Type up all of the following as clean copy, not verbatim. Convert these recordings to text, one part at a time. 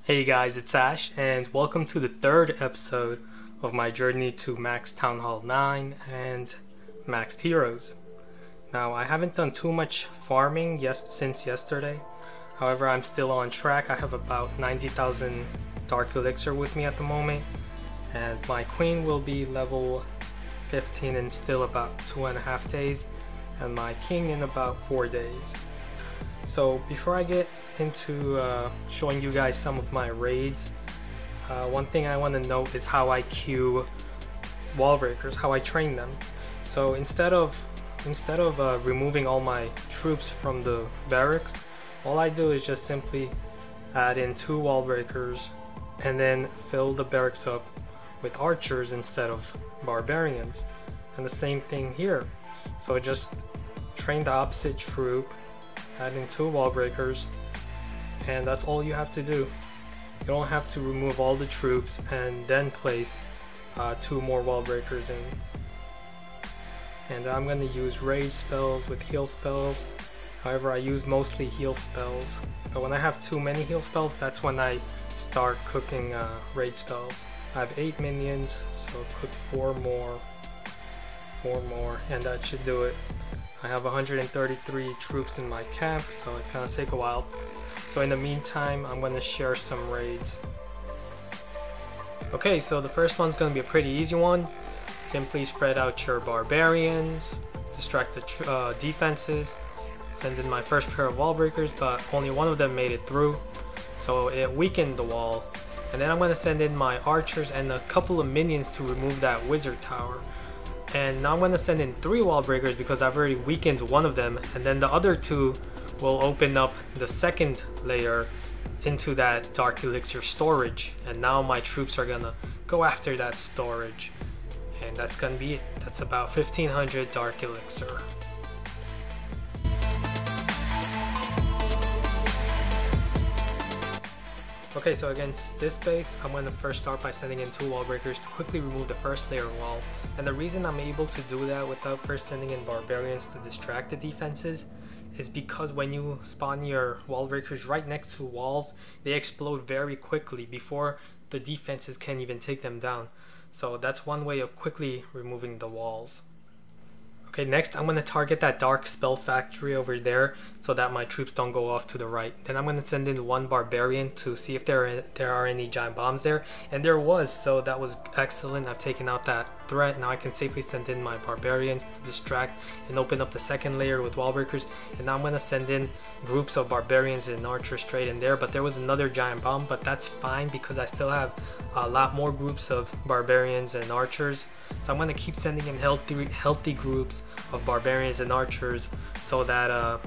Hey guys, it's Ash, and welcome to the third episode of my journey to Max Town Hall 9 and Max Heroes. Now, I haven't done too much farming since yesterday. However, I'm still on track. I have about 90,000 Dark Elixir with me at the moment, and my Queen will be level 15 in still about 2.5 days, and my King in about 4 days. So before I get into showing you guys some of my raids, one thing I want to note is how I queue wall breakers, how I train them. So instead of removing all my troops from the barracks, all I do is just simply add in 2 wall breakers and then fill the barracks up with archers instead of barbarians. And the same thing here. So just train the opposite troop, add in 2 wall breakers, and that's all you have to do. You don't have to remove all the troops and then place 2 more wall breakers in. And I'm going to use rage spells with heal spells. However, I use mostly heal spells. But when I have too many heal spells, that's when I start cooking rage spells. I have 8 minions, so put 4 more, and that should do it. I have 133 troops in my camp, so it's gonna take a while. So in the meantime, I'm gonna share some raids. Okay, so the first one's gonna be a pretty easy one. Simply spread out your barbarians, distract the defenses, send in my first pair of wall breakers, but only one of them made it through, so it weakened the wall. And then I'm gonna send in my archers and a couple of minions to remove that wizard tower. And now I'm going to send in 3 wall breakers because I've already weakened one of them, and then the other 2 will open up the second layer into that Dark Elixir storage, and now my troops are going to go after that storage, and that's going to be it. That's about 1500 Dark Elixir. Okay, so against this base, I'm going to first start by sending in 2 wall breakers to quickly remove the first layer wall. And the reason I'm able to do that without first sending in barbarians to distract the defenses is because when you spawn your wall breakers right next to walls, they explode very quickly before the defenses can even take them down. So that's one way of quickly removing the walls. Okay, next I'm going to target that dark spell factory over there so that my troops don't go off to the right. Then I'm going to send in 1 barbarian to see if there are any giant bombs there, and there was, so that was excellent. I've taken out that threat. Now I can safely send in my barbarians to distract and open up the second layer with wall breakers. And now I'm going to send in groups of barbarians and archers straight in there, but there was another giant bomb, but that's fine because I still have a lot more groups of barbarians and archers. So I'm going to keep sending in healthy groups of barbarians and archers so that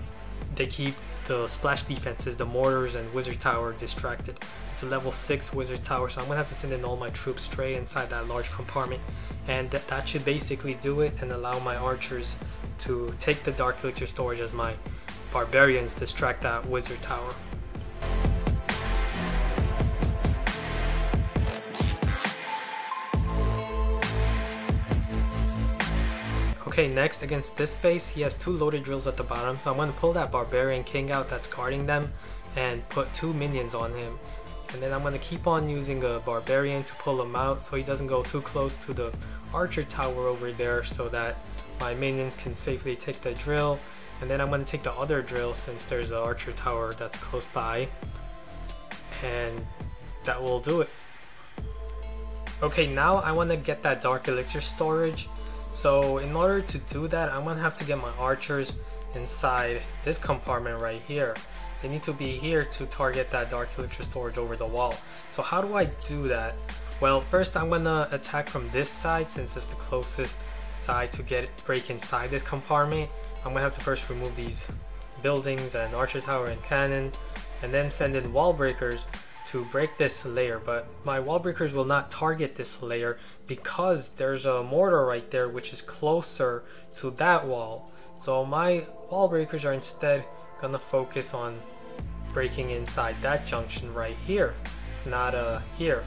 they keep the splash defenses, the mortars and wizard tower distracted. It's a level 6 wizard tower, so I'm going to have to send in all my troops straight inside that large compartment, and that should basically do it and allow my archers to take the Dark Elixir storage as my barbarians distract that wizard tower. Okay, next against this base, he has 2 loaded drills at the bottom, so I'm going to pull that barbarian king out that's guarding them and put 2 minions on him. And then I'm going to keep on using a barbarian to pull him out so he doesn't go too close to the archer tower over there so that my minions can safely take the drill. And then I'm going to take the other drill since there's an archer tower that's close by, and that will do it. Okay, now I want to get that Dark Elixir storage. So in order to do that, I'm going to have to get my archers inside this compartment right here. They need to be here to target that Dark Elixir storage over the wall. So how do I do that? Well, first I'm going to attack from this side since it's the closest side to break inside this compartment. I'm going to have to first remove these buildings and archer tower and cannon, and then send in wall breakers to break this layer, but my wall breakers will not target this layer because there's a mortar right there which is closer to that wall. So my wall breakers are instead gonna focus on breaking inside that junction right here, not here.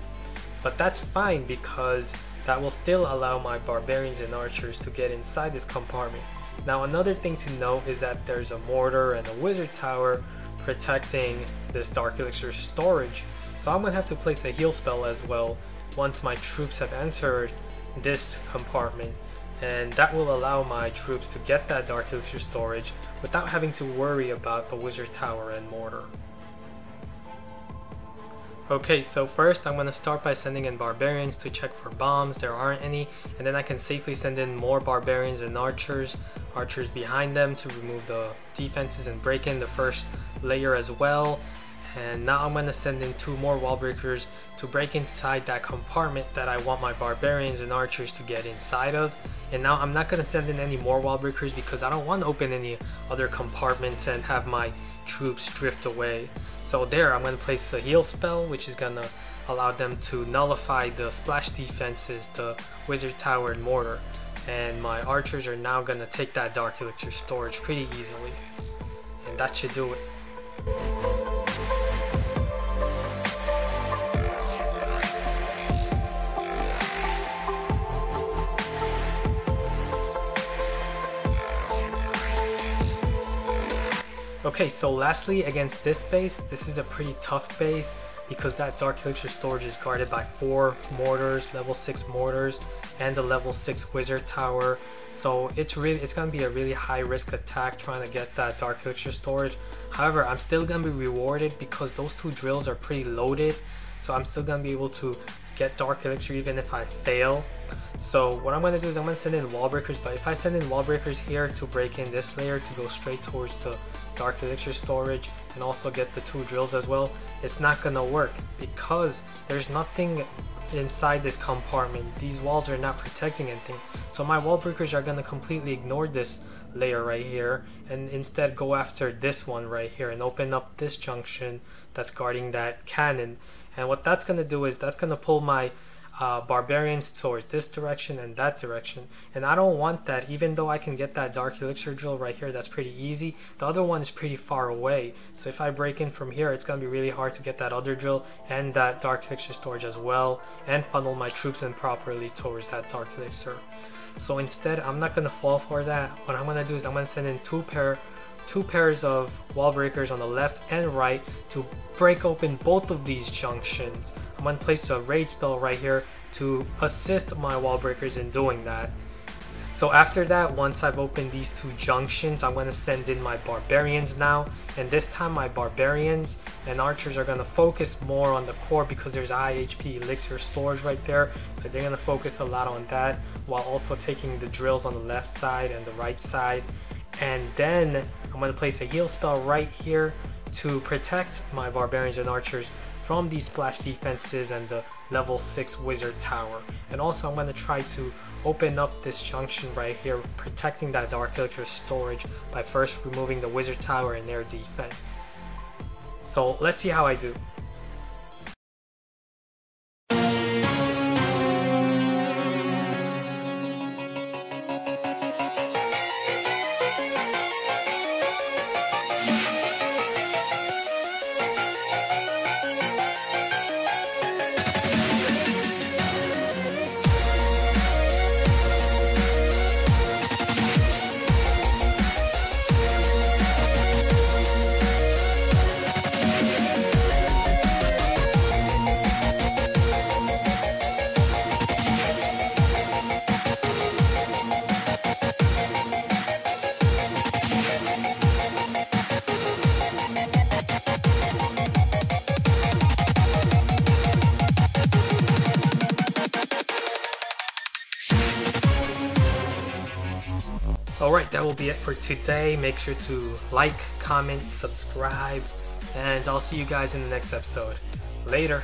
But that's fine because that will still allow my barbarians and archers to get inside this compartment. Now another thing to note is that there's a mortar and a wizard tower protecting this Dark Elixir storage. So I'm gonna have to place a heal spell as well once my troops have entered this compartment, and that will allow my troops to get that Dark Elixir storage without having to worry about the Wizard Tower and Mortar. Okay, so first I'm going to start by sending in Barbarians to check for bombs. There aren't any, and then I can safely send in more Barbarians and Archers behind them to remove the defenses and break in the first layer as well. And now I'm going to send in 2 more wall breakers to break inside that compartment that I want my Barbarians and Archers to get inside of. And now I'm not going to send in any more wall breakers because I don't want to open any other compartments and have my troops drift away. So there, I'm going to place a heal spell, which is going to allow them to nullify the splash defenses, the Wizard Tower and Mortar. And my Archers are now going to take that Dark Elixir storage pretty easily. And that should do it. Okay, so lastly, against this base, this is a pretty tough base because that Dark Elixir storage is guarded by 4 mortars, level 6 mortars, and the level 6 Wizard Tower. So it's gonna be a really high risk attack trying to get that Dark Elixir storage. However, I'm still gonna be rewarded because those 2 drills are pretty loaded. So I'm still gonna be able to get Dark Elixir even if I fail. So what I'm going to do is I'm going to send in wall breakers, but if I send in wall breakers here to break in this layer to go straight towards the Dark Elixir storage and also get the 2 drills as well, it's not going to work because there's nothing inside this compartment. These walls are not protecting anything. So my wall breakers are going to completely ignore this layer right here and instead go after this one right here and open up this junction that's guarding that cannon. And what that's going to do is that's going to pull my Barbarians towards this direction and that direction, and I don't want that. Even though I can get that Dark Elixir drill right here, that's pretty easy, the other one is pretty far away. So if I break in from here, it's going to be really hard to get that other drill and that Dark Elixir storage as well and funnel my troops in properly towards that Dark Elixir. So instead, I'm not going to fall for that. What I'm going to do is I'm going to send in two pairs of wall breakers on the left and right to break open both of these junctions. I'm going to place a raid spell right here to assist my wall breakers in doing that. So after that, once I've opened these 2 junctions, I'm going to send in my Barbarians now, and this time my Barbarians and Archers are going to focus more on the core because there's high HP elixir storage right there, so they're going to focus a lot on that while also taking the drills on the left side and the right side. And then I'm going to place a heal spell right here to protect my Barbarians and Archers from these splash defenses and the level 6 Wizard Tower. And also I'm going to try to open up this junction right here, protecting that Dark Elixir storage by first removing the Wizard Tower and their defense. So let's see how I do. Alright, that will be it for today. Make sure to like, comment, subscribe, and I'll see you guys in the next episode. Later.